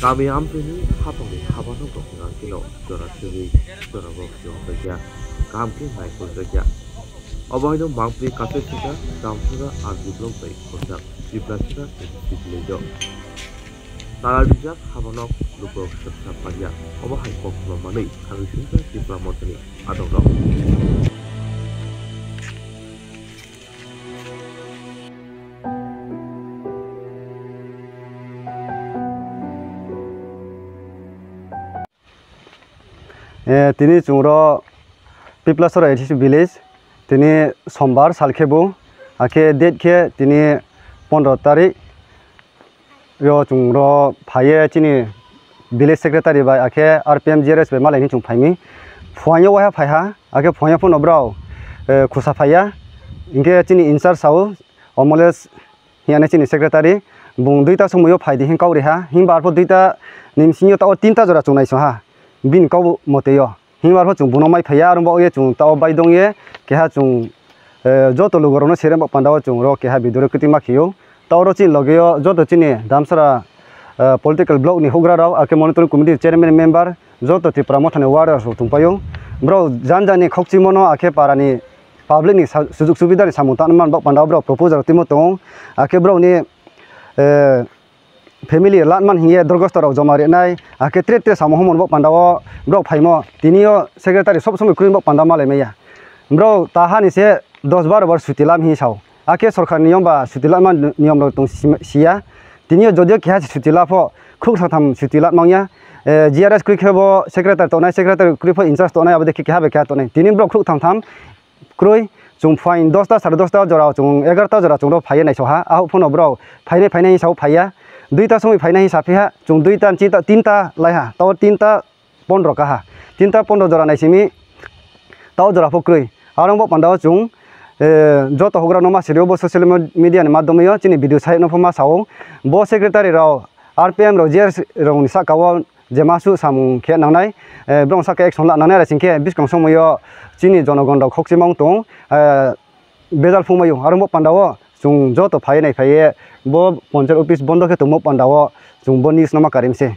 Kami ampuni habang habang untuk dengan kilo jora suri jora bokyo kerja kami naik kerja. Abang itu mampu kafe kita dampura arti belum baik kerja di belakang di belajar. Tara dijak habang lupa serta pajak. Abang hai kok memanai kami sudah di pelamotan ini atau no. Tini chungro Piplasora ATC village tini sombar salkhebu ake date ke tini 15 tarik yo chungro phaye chini village secretary bai ake RPM GRS bai malai chung phaimi phuayo wa phaiha ake phuayo phun obrao khusa phaya inge chini incharge sau omoles hiane chini secretary bung duita sumuyo phaidi hin kauri ha hin bar pho duita nimsinyo ta tinta jora chungnai so ha bin kau moteyo hingbar ho chung bunomai phaya arumbo ye chung tao bai dong ye keha chung joto lugorono serem pandaw chung ro keha bidore kutima khiyo tawro chin logeyo joto chini damsara political block ni hogra raw ake monitoring committee chairman member joto ti pramothane ward so tungpayo bro janjani khokchi mono ake parani public ni sujug subida ni samutan man bak pandaw bro proposal timo tong ake bro ni family latman hiye dorgostor jomare nai ake tre samohomon bok pandawo bro phaimo tinio secretary sob somoy kruin bok pandama lemeya bro tahani se 10-12 bar sutilam hi saw ake sarkar niyom ba sutilam niyom ro tong sia tinio jodio kha sutila pho khuk satham sutilat mangya GRS kri khebo secretary to nai secretary kri pho incharge to nai abde kha be kha to nai tinin bro khuk tham kroi chung fine 10 ta 10:30 ta jora chung 11 ta jora chung ro phaiye nai so ha a phono bro phaine phaine saw phaiya दुईटा समय फाइना हिसाबे हा जों दुईटा चिता तीनटा लाइहा ताव तीनटा 15 का हा तीनटा 15 जरा नाइसिमी ताव जरा फक्रुई आरंबो पंडाव जों जत होग्रा नमा सिरियो बो सोशल मीडिया नि माध्यमयो चिनि भिडियो साइ नफमा साव बो सेक्रेटारि राव RPM रो जेर रो नि साकाव जेमासु सामु खे नांनाय ब्रं साके एक्सन लानानै आरो सिंखे बिसकं समयो चिनि जनगण रो खक्सिमां दं बेजाल फुमायो आरंबो पंडाव जों जत फाइनाय फाइये बो पंचायत ऑफिस बंद के तुम पंडाव जों बो न्यूज नमा करिमसे।